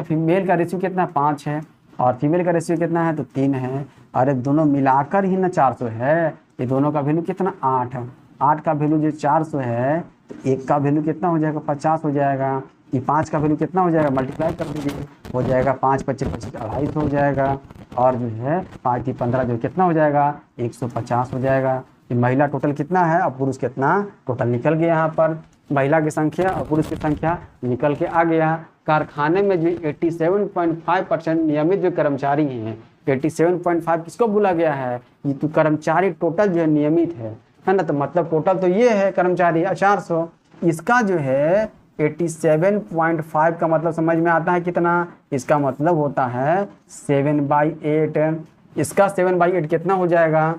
का रेशियो कितना, 5 है, और फीमेल का रेशियो कितना है, तो 3 है। अरे दोनों मिलाकर ही ना 400 है। ये दोनों का वैल्यू कितना, 8 है। 8 का वैल्यू जो 400 है तो 1 का वैल्यू कितना हो जाएगा, 50 हो जाएगा। ये 5 का वैल्यू कितना हो जाएगा, मल्टीप्लाई कर दीजिए, हो जाएगा 5 × 25 = 250 हो जाएगा। और जो है 5 × 15 जो कितना हो जाएगा, 150 हो जाएगा। ये महिला टोटल कितना है और पुरुष कितना, टोटल निकल गया। यहाँ पर महिला की संख्या और पुरुष की संख्या निकल के आ गया। कारखाने में जो 87.5% नियमित जो कर्मचारी हैं, 87.5 किसको बोला गया है, ये तो कर्मचारी टोटल जो है नियमित है ना। तो मतलब टोटल तो ये है कर्मचारी 400, इसका जो है 87.5 का मतलब समझ में आता है कितना, इसका मतलब होता है 7/8। इसका 7/8 कितना हो जाएगा,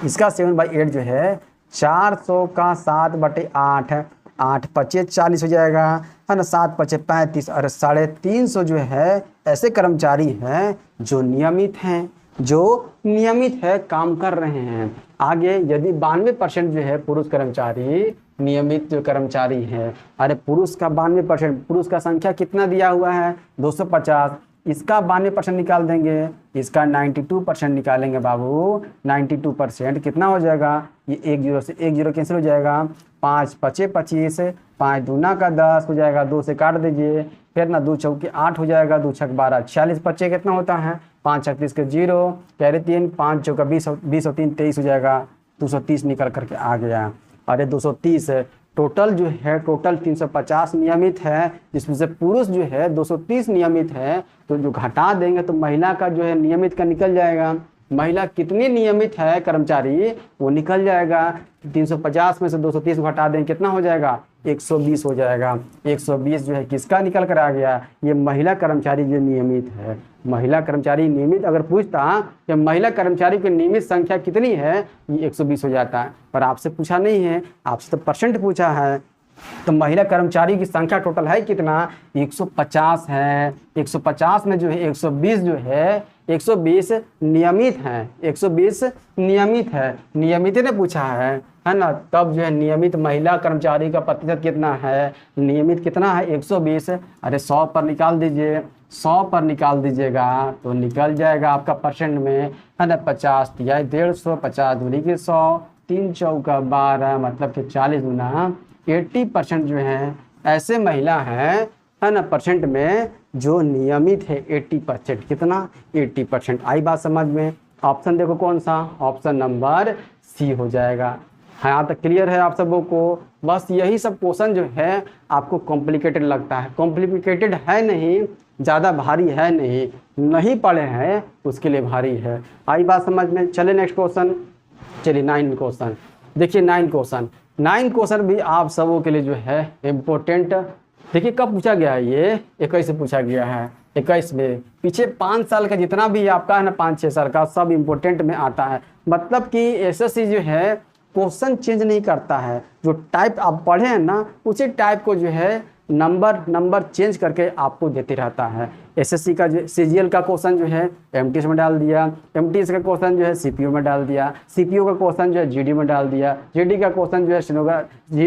इसका 7/8 जो है 400 का 7/8 है, 8 × 5 = 40 हो जाएगा, है ना। 7 × 5 = 35 और 350 जो है ऐसे कर्मचारी हैं जो नियमित हैं। जो नियमित है, काम कर रहे हैं। आगे यदि 92% जो है पुरुष कर्मचारी नियमित जो कर्मचारी है, अरे पुरुष का 92%, पुरुष का संख्या कितना दिया हुआ है 250, इसका 92% निकाल देंगे, इसका 92% निकालेंगे बाबू। 92% कितना हो जाएगा, ये 1 0 से 1 0 कैंसिल हो जाएगा, 5 5 25, 5 दूना का 10 हो जाएगा, 2 से काट दीजिए, फिर ना 2 चौके 8 हो जाएगा, 2 छक 12, 46 बच्चे कितना होता है 5 36 के 0, कैरी 3, 5 चौका 20 20 और 3 23 हो जाएगा, 230 निकल करके आ गया। अरे 230 टोटल जो है, टोटल 350 नियमित है, जिसमें से पुरुष जो है 230 नियमित है, तो जो घटा देंगे तो महिला का जो है नियमित का निकल जाएगा। महिला कितनी नियमित है कर्मचारी वो निकल जाएगा। 350 में से 230 घटा देंगे कितना हो जाएगा 120 हो जाएगा। 120 जो है किसका निकल कर आ गया, ये महिला कर्मचारी जो नियमित है। महिला कर्मचारी नियमित अगर पूछता कि महिला कर्मचारी की नियमित संख्या कितनी है, ये 120 हो जाता है, पर आपसे पूछा नहीं है, आपसे तो परसेंट पूछा है। तो महिला कर्मचारी की संख्या टोटल है कितना 150 है। 150 में जो है 120 जो है 120 नियमित है, 120 नियमित है, नियमित ने पूछा है ना। तब जो है नियमित महिला कर्मचारी का प्रतिशत कितना है, नियमित कितना है 120। अरे 100 पर निकाल दीजिए, 100 पर निकाल दीजिएगा तो निकल जाएगा आपका परसेंट में, है ना। 50 दिया 150, 50 दूनी की 100, 3 चौका 12, मतलब कि 40 गुना 80% जो है ऐसे महिला है ना परसेंट में जो नियमित है 80%। कितना 80%। आई बात समझ में। ऑप्शन देखो कौन सा, ऑप्शन नंबर सी हो जाएगा। हाँ, यहाँ तक क्लियर है आप सबों को। बस यही सब क्वेश्चन जो है आपको कॉम्प्लिकेटेड लगता है, कॉम्प्लिकेटेड है नहीं, ज़्यादा भारी है नहीं, नहीं पढ़े हैं उसके लिए भारी है। आई बात समझ में। चले नेक्स्ट क्वेश्चन, चलिए 9 क्वेश्चन देखिए। 9 क्वेश्चन भी आप सबों के लिए जो है इम्पोर्टेंट। देखिए कब पूछा गया है, ये 21 से पूछा गया है। 21 में पीछे 5 साल का जितना भी आपका है ना 5-6 साल का सब इम्पोर्टेंट में आता है। मतलब कि एसएससी जो है क्वेश्चन चेंज नहीं करता है, जो टाइप आप पढ़े हैं ना उसी टाइप को जो है नंबर चेंज करके आपको देते रहता है। एसएससी का जो सीजीएल का क्वेश्चन जो है एमटीएस में डाल दिया, एमटीएस का क्वेश्चन जो है सीपीयू में डाल दिया, सीपीयू का क्वेश्चन जो है जीडी में डाल दिया, जीडी का क्वेश्चन जो है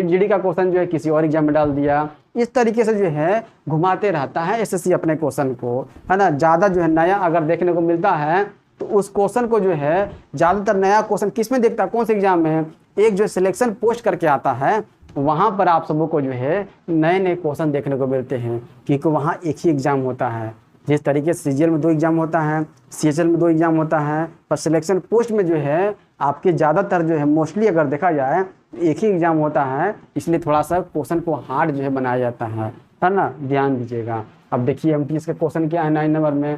जीडी का क्वेश्चन जो है किसी और एग्जाम में डाल दिया। इस तरीके से जो है घुमाते रहता है एसएससी अपने क्वेश्चन को, है ना। ज़्यादा जो है नया अगर देखने को मिलता है तो उस क्वेश्चन को जो है ज़्यादातर नया क्वेश्चन किस में देखता है, कौन से एग्जाम में, एक जो सिलेक्शन पोस्ट करके आता है वहाँ पर आप सबों को जो है नए नए क्वेश्चन देखने को मिलते हैं, क्योंकि वहाँ एक ही एग्ज़ाम होता है। जिस तरीके से सीजीएल में 2 एग्ज़ाम होता है, सीएचएल में 2 एग्ज़ाम होता है, पर सिलेक्शन पोस्ट में जो है आपके ज़्यादातर जो है मोस्टली अगर देखा जाए एक ही एग्ज़ाम होता है, इसलिए थोड़ा सा क्वेश्चन को हार्ड जो है बनाया जाता है ना। ध्यान दीजिएगा। अब देखिए एमटीएस का क्वेश्चन क्या है 9 नंबर में।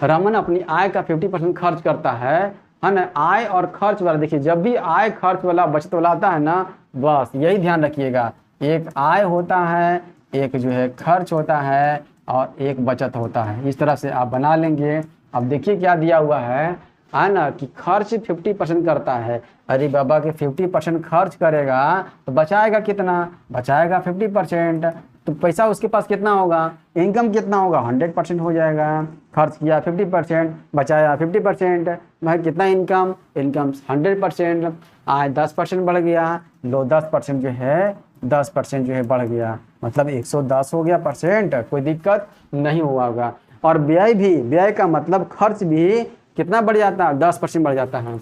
रमन अपनी आय का 50% खर्च करता है ना। आय और खर्च वाला देखिए, जब भी आय खर्च वाला बचत वाला आता है ना, बस यही ध्यान रखिएगा, एक आय होता है, एक जो है खर्च होता है और एक बचत होता है। इस तरह से आप बना लेंगे। अब देखिए क्या दिया हुआ है ना कि खर्च 50% करता है। अरे बाबा के 50% खर्च करेगा तो बचाएगा कितना, बचाएगा 50%, तो पैसा उसके पास कितना होगा, इनकम कितना होगा 100% हो जाएगा। खर्च किया 50%, बचाया 50%, भाई कितना इनकम 100%। आय 10% बढ़ गया, लो 10% जो है 10% जो है बढ़ गया, मतलब 110 हो गया परसेंट, कोई दिक्कत नहीं हुआ होगा। और व्यय भी, व्यय का मतलब खर्च भी कितना बढ़ जाता है 10% बढ़ जाता है,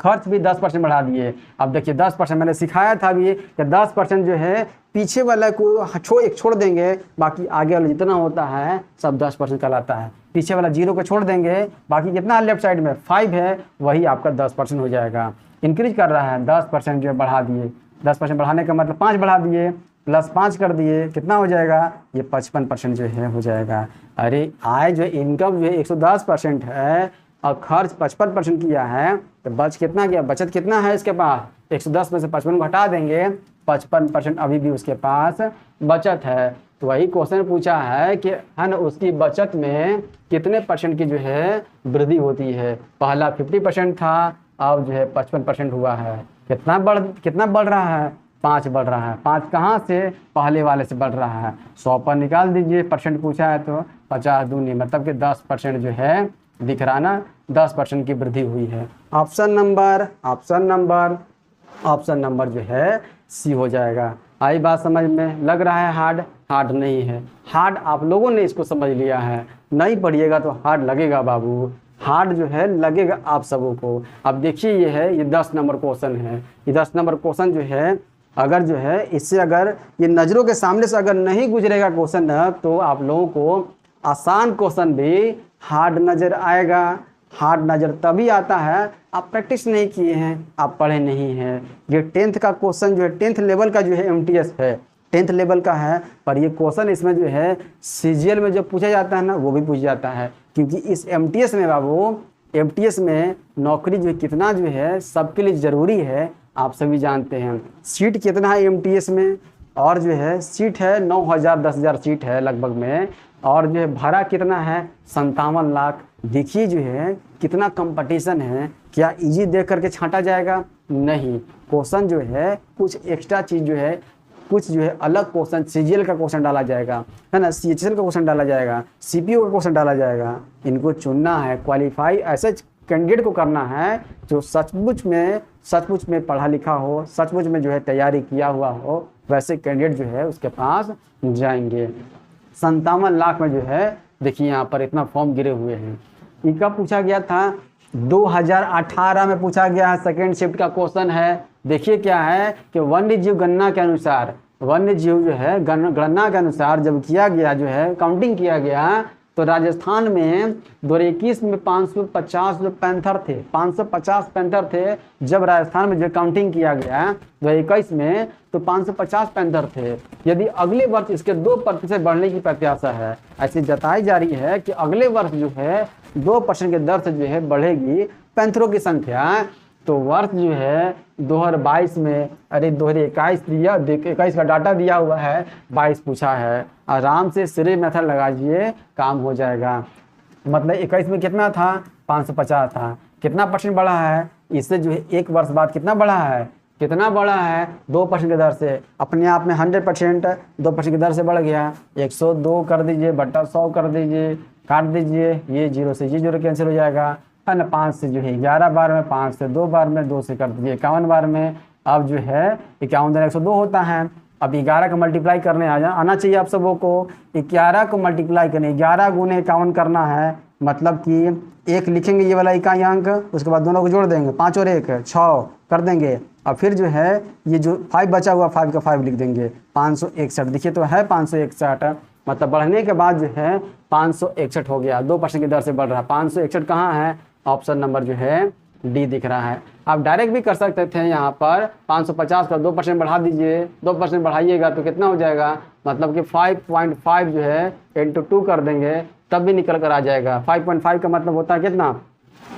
खर्च भी 10% बढ़ा दिए। अब देखिए 10% मैंने सिखाया था भी कि 10% जो है पीछे वाला को छोड़ देंगे, बाकी आगे वाला जितना होता है सब 10% कहलाता है। पीछे वाला 0 को छोड़ देंगे, बाकी कितना लेफ्ट साइड में 5 है, वही आपका 10% हो जाएगा। इंक्रीज कर रहा है 10% जो है बढ़ा दिए, 10% बढ़ाने का मतलब 5 बढ़ा दिए, प्लस 5 कर दिए, कितना हो जाएगा ये 55% जो है हो जाएगा। अरे आय जो इनकम जो है 110% है और खर्च 55% किया है, तो बच कितना गया, बचत कितना है इसके पास, 110 में से 55 घटा देंगे, 55% अभी भी उसके पास बचत है। तो वही क्वेश्चन पूछा है कि है ना उसकी बचत में कितने परसेंट की जो है वृद्धि होती है। पहला 50% था, अब जो है 55% हुआ है। कितना बढ़ रहा है, 5 बढ़ रहा है। 5 कहाँ से, पहले वाले से बढ़ रहा है। 100 पर निकाल दीजिए, परसेंट पूछा है तो 50 दूनी मतलब कि 10% जो है दिख रहा ना, 10% की वृद्धि हुई है। ऑप्शन नंबर जो है सी हो जाएगा। आई बात समझ में? लग रहा है हार्ड नहीं है। हार्ड आप लोगों ने इसको समझ लिया है, नहीं पढ़िएगा तो हार्ड लगेगा बाबू, हार्ड जो है लगेगा आप सबों को। अब देखिए ये 10 नंबर क्वेश्चन है। ये 10 नंबर क्वेश्चन जो है अगर जो है इससे अगर ये नज़रों के सामने से अगर नहीं गुजरेगा क्वेश्चन तो आप लोगों को आसान क्वेश्चन भी हार्ड नज़र आएगा। हार्ड नज़र तभी आता है आप प्रैक्टिस नहीं किए हैं, आप पढ़े नहीं हैं। ये 10th का क्वेश्चन जो है 10th लेवल का जो है MTS है, 10th लेवल का है, पर ये क्वेश्चन इसमें जो है CGL में जो पूछा जाता है ना वो भी पूछा जाता है। क्योंकि इस MTS में बाबू, MTS में नौकरी जो कितना जो है सबके लिए ज़रूरी है, आप सभी जानते हैं। सीट कितना है MTS में, और जो है सीट है 9,000 10,000 सीट है लगभग में, और जो है भाड़ा कितना है 57 लाख। देखिए जो है कितना कंपटीशन है। क्या इजी देख करके छांटा जाएगा? नहीं, क्वेश्चन जो है कुछ एक्स्ट्रा चीज़ जो है, कुछ जो है अलग क्वेश्चन CGL का क्वेश्चन डाला जाएगा, है ना, CHL का क्वेश्चन डाला जाएगा, CPO का क्वेश्चन डाला जाएगा। इनको चुनना है, क्वालिफाई ऐसे कैंडिडेट को करना है जो सचमुच में पढ़ा लिखा हो, सचमुच में जो है तैयारी किया हुआ हो, वैसे कैंडिडेट जो है उसके पास जाएंगे। 57 लाख में जो है देखिए यहाँ पर इतना फॉर्म गिरे हुए हैं। ये कब पूछा गया था? 2018 में पूछा गया है। सेकेंड शिफ्ट का क्वेश्चन है। देखिए क्या है कि वन्य जीव गणना के अनुसार, वन्य जीव जो है गणना के अनुसार जब किया गया जो है काउंटिंग किया गया, तो राजस्थान में 2021 में 550 जो पैंथर थे, 550 पैंथर थे। जब राजस्थान में जो काउंटिंग किया गया 2021 में तो 550 पैंथर थे। यदि अगले वर्ष इसके 2% बढ़ने की प्रत्याशा है, ऐसी जताई जा रही है कि अगले वर्ष जो है 2% के दर से जो है बढ़ेगी पैंथरों की संख्या। तो वर्ष जो है 2022 में, अरे 2021 दिया, 21 का डाटा दिया हुआ है, 22 पूछा है। आराम से सिरे मेथड लगाइए, काम हो जाएगा। मतलब 21 में कितना था? 550 था। कितना % बढ़ा है? इससे जो है एक वर्ष बाद कितना बढ़ा है? कितना बढ़ा है? 2% की दर से। अपने आप में 100% 2% की दर से बढ़ गया। 102 कर दीजिए बट्टा 100 कर दीजिए, काट दीजिए, ये 0 से ये 0 कैंसिल हो जाएगा, है ना। 5 से जो है 11 बार में, 5 से 2 बार में, 2 से कर दीजिए 51 बार में। अब जो है 51 दिन 102 होता है। अब 11 का मल्टीप्लाई करने आना चाहिए आप सबों को। 11 को मल्टीप्लाई करने, 11 गुने 51 करना है, मतलब कि 1 लिखेंगे ये वाला इकाई अंक, उसके बाद दोनों को जोड़ देंगे, 5 और 1 6 कर देंगे। और फिर जो है ये जो 5 बचा हुआ 5 का 5 लिख देंगे। 561 देखिए तो है 561, मतलब बढ़ने के बाद जो है 561 हो गया। 2% की दर से बढ़ रहा है। 561 कहाँ है? ऑप्शन नंबर जो है डी दिख रहा है। आप डायरेक्ट भी कर सकते थे, यहाँ पर 550 का 2% बढ़ा दीजिए, 2% बढ़ाइएगा तो कितना हो जाएगा? मतलब कि 5.5 जो है इंटू 2 कर देंगे, तब भी निकल कर आ जाएगा। 5.5 का मतलब होता है कितना?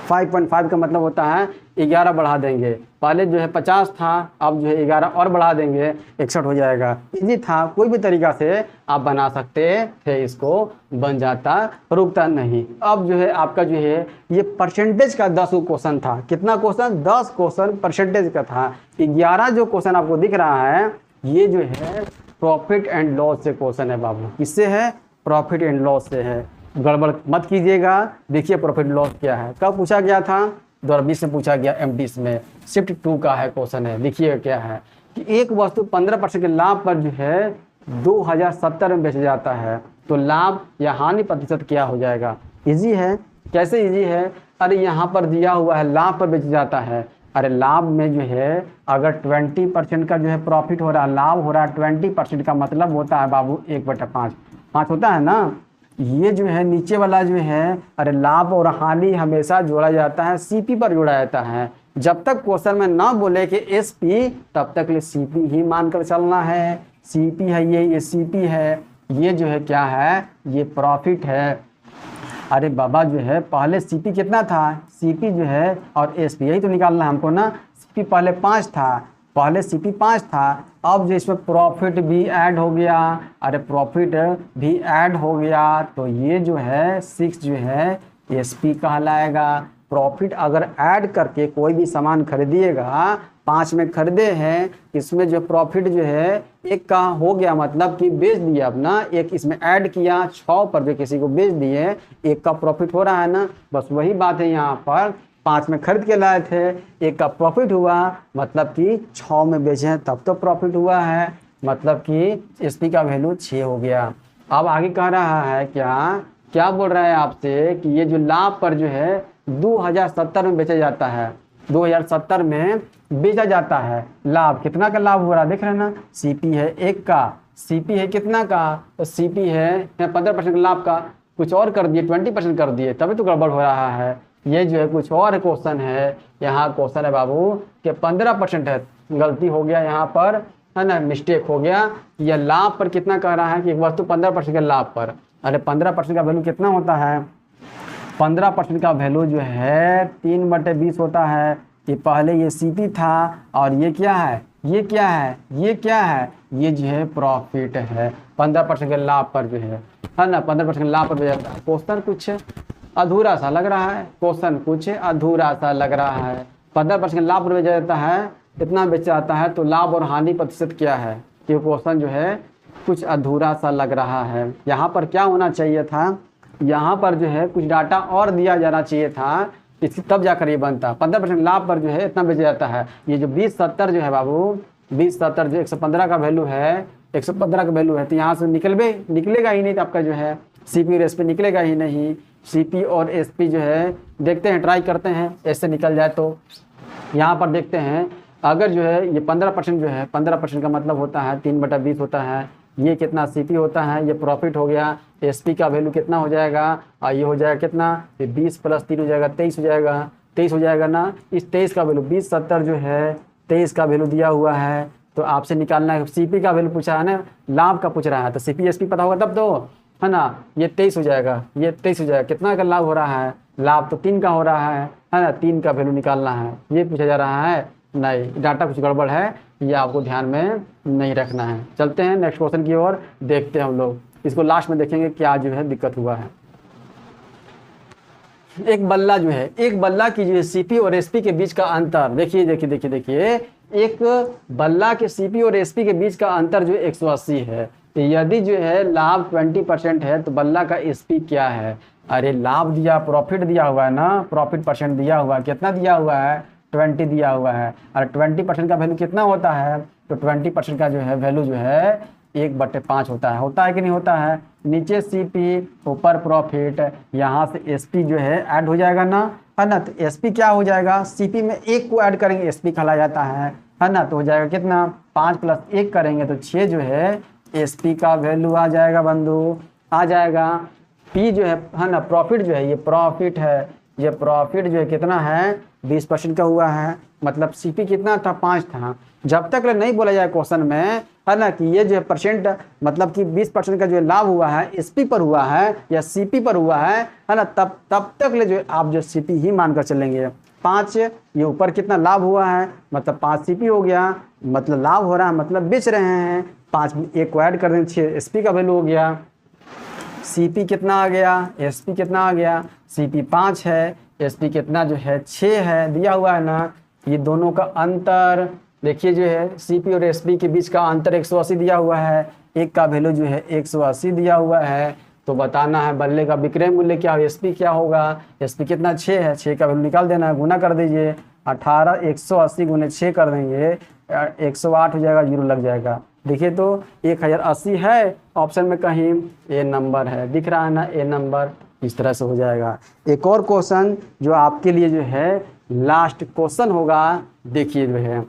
5.5 का मतलब होता है 11 बढ़ा देंगे। पहले जो है 50 था, अब जो है 11 और बढ़ा देंगे, 61 हो जाएगा। इजी था, कोई भी तरीका से आप बना सकते थे, इसको बन जाता, रुकता नहीं। अब जो है आपका जो है ये परसेंटेज का 10 क्वेश्चन था। कितना क्वेश्चन? 10 क्वेश्चन परसेंटेज का था। 11 जो क्वेश्चन आपको दिख रहा है ये जो है प्रॉफिट एंड लॉस से क्वेश्चन है बाबू। किससे है? प्रॉफिट एंड लॉस से है। गड़बड़ मत कीजिएगा। देखिए प्रॉफिट लॉस क्या है, कब पूछा गया था? 2020 में पूछा गया, MTS में। शिफ्ट 2 का है क्वेश्चन है। देखिए क्या है कि एक वस्तु 15% के लाभ पर जो है 2070 में बेचा जाता है, तो लाभ या हानि प्रतिशत क्या हो जाएगा? इजी है। कैसे इजी है? अरे यहाँ पर दिया हुआ है लाभ पर बेचा जाता है। अरे लाभ में जो है अगर 20% का जो है प्रॉफिट हो रहा है, लाभ हो रहा है 20% का, मतलब होता है बाबू 1/5 5 होता है ना। ये जो है नीचे वाला जो है, अरे लाभ और हानि हमेशा जोड़ा जाता है CP पर जोड़ा जाता है। जब तक क्वेश्चन में ना बोले कि SP, तब तक ये CP ही मानकर चलना है। CP है ये CP है, ये जो है क्या है? ये प्रॉफिट है। अरे बाबा जो है पहले CP कितना था? CP जो है और SP यही तो निकालना है हमको ना। CP पहले 5 था, पहले CP 5 था, अब जो इसमें प्रॉफिट भी ऐड हो गया। अरे प्रॉफिट भी ऐड हो गया तो ये जो है 6 जो है SP कहलाएगा। प्रॉफिट अगर ऐड करके कोई भी सामान खरीदिएगा 5 में खरीदे हैं, इसमें जो प्रॉफिट जो है 1 का हो गया, मतलब कि बेच दिया अपना, 1 इसमें ऐड किया, 6 पर जो किसी को बेच दिए 1 का प्रॉफिट हो रहा है ना। बस वही बात है, यहाँ पर 5 में खरीद के लाए थे, 1 का प्रॉफिट हुआ, मतलब कि 6 में बेचे हैं तब तो प्रॉफिट हुआ है, मतलब कि एसपी का वैल्यू 6 हो गया। अब आगे कह रहा है क्या बोल रहा है आपसे कि ये जो लाभ पर जो है 2070 में बेचा जाता है, 2070 में बेचा जाता है। लाभ कितना का लाभ हो रहा है देख रहे हैं ना, सीपी है 1 का, सीपी है कितना का, तो सीपी है 15% लाभ का, कुछ और कर दिए 20% कर दिए, तभी तो गड़बड़ हो रहा है। ये जो है कुछ और क्वेश्चन है, यहाँ क्वेश्चन है बाबू कि 15% है, गलती हो गया यहाँ पर, है ना, मिस्टेक हो गया। यह लाभ पर कितना कह रहा है कि एक वस्तु 15% के लाभ पर, अरे 15% का वैल्यू कितना होता है, 15% का वैल्यू जो है 3/20 होता है। ये पहले ये सीपी था और ये क्या है, ये क्या है, ये क्या है, ये जो है प्रॉफिट है 15% के लाभ पर जो है ना, 15% लाभ पर बेचा जाता है। क्वेश्चन कुछ अधूरा सा लग रहा है, क्वेश्चन कुछ अधूरा सा लग रहा है। 15% लाभ पर बेचा जाता है, इतना बेचा जाता है, तो लाभ और हानि प्रतिशत क्या है, ये क्वेश्चन जो है कुछ अधूरा सा लग रहा है। यहाँ पर क्या होना चाहिए था, यहाँ पर जो है कुछ डाटा और दिया जाना चाहिए था, इसकी तब जाकर ये बनता। 15% लाभ पर जो है इतना बेचा जाता है। ये जो 2070 जो है बाबू, 2070 जो 115 का वैल्यू है, 115 का वैल्यू है, तो यहाँ से निकलेगा ही नहीं, तो आपका जो है सीपी और एसपी निकलेगा ही नहीं। सीपी और एसपी जो है देखते हैं, ट्राई करते हैं, ऐसे निकल जाए तो। यहाँ पर देखते हैं, अगर जो है ये 15% जो है, 15% का मतलब होता है 3/20 होता है, ये कितना सीपी होता है, ये प्रॉफिट हो गया। एसपी का वैल्यू कितना हो जाएगा, ये हो जाएगा कितना, ये 20 + 3 हो जाएगा 23 हो जाएगा, 23 हो जाएगा ना। इस 23 का वैल्यू 2070 जो है 23 का वैल्यू दिया हुआ है, तो आपसे निकालना है। सीपी का वैल्यू पूछा है ना, लाभ का पूछ रहा है, तो सीपी एसपी पता होगा तब तो, है ना। ये 23 हो जाएगा, ये 23 हो जाएगा, कितना का लाभ हो रहा है, लाभ तो 3 का हो रहा है ना, 3 का वैल्यू निकालना है, ये पूछा जा रहा है। नहीं, डाटा कुछ गड़बड़ है, ये आपको ध्यान में नहीं रखना है। चलते हैं नेक्स्ट क्वेश्चन की ओर, देखते हैं हम लोग, इसको लास्ट में देखेंगे क्या जो है दिक्कत हुआ है। एक बल्ला जो है, एक बल्ला की जो है सीपी और एसपी के बीच का अंतर, देखिए देखिए देखिए देखिए, एक बल्ला के सीपी और एसपी के बीच का अंतर जो 180 है। यदि जो है लाभ 20% है तो बल्ला का एसपी क्या है, अरे लाभ दिया, प्रॉफिट दिया हुआ है ना, प्रॉफिट परसेंट दिया हुआ है, कितना दिया हुआ है 20 दिया हुआ है, और 20% का वैल्यू कितना होता है, तो 20% का जो है वैल्यू जो है 1/5 होता है कि नहीं होता है। नीचे सीपी, ऊपर प्रॉफिट, यहाँ से एसपी जो है ऐड हो जाएगा ना, है ना, तो एसपी क्या हो जाएगा, सीपी में 1 को ऐड करेंगे, एसपी कहला जाता है ना, तो हो जाएगा कितना, 5 + 1 करेंगे तो 6 जो है एसपी का वैल्यू आ जाएगा बंधु, आ जाएगा। पी जो है ना, प्रॉफिट जो है, ये प्रॉफिट है, ये प्रॉफिट जो है कितना है 20% का हुआ है, मतलब सीपी कितना था 5 था। जब तक नहीं बोला जाए क्वेश्चन में, है ना, कि ये जो है परसेंट, मतलब कि 20% का जो है लाभ हुआ है एसपी पर हुआ है या सीपी पर हुआ है ना, तब तक ले जो है आप जो सीपी ही मानकर चलेंगे। 5 ये ऊपर कितना लाभ हुआ है, मतलब 5 सीपी हो गया, मतलब लाभ हो रहा है, मतलब बेच रहे हैं। 5 में 1 को ऐड कर देंगे, 6 एसपी का वैल्यू हो गया। सीपी कितना आ गया, एसपी कितना आ गया, सीपी 5 है, एसपी कितना जो है 6 है, दिया हुआ है ना। ये दोनों का अंतर देखिए, जो है सीपी और एसपी के बीच का अंतर 180 दिया हुआ है, एक का वैल्यू जो है 180 दिया हुआ है। तो बताना है बल्ले का विक्रय मूल्य क्या हो, एसपी क्या होगा, एसपी कितना 6 है, 6 का वैल्यू निकाल देना है, गुना कर दीजिए, 18 180 × 6 कर देंगे, 108 हो जाएगा, 0 लग जाएगा। देखिए तो 1080 है ऑप्शन में कहीं, ए नंबर है, दिख रहा है ना, ए नंबर, इस तरह से हो जाएगा। एक और क्वेश्चन जो आपके लिए जो है लास्ट क्वेश्चन होगा, देखिए जो है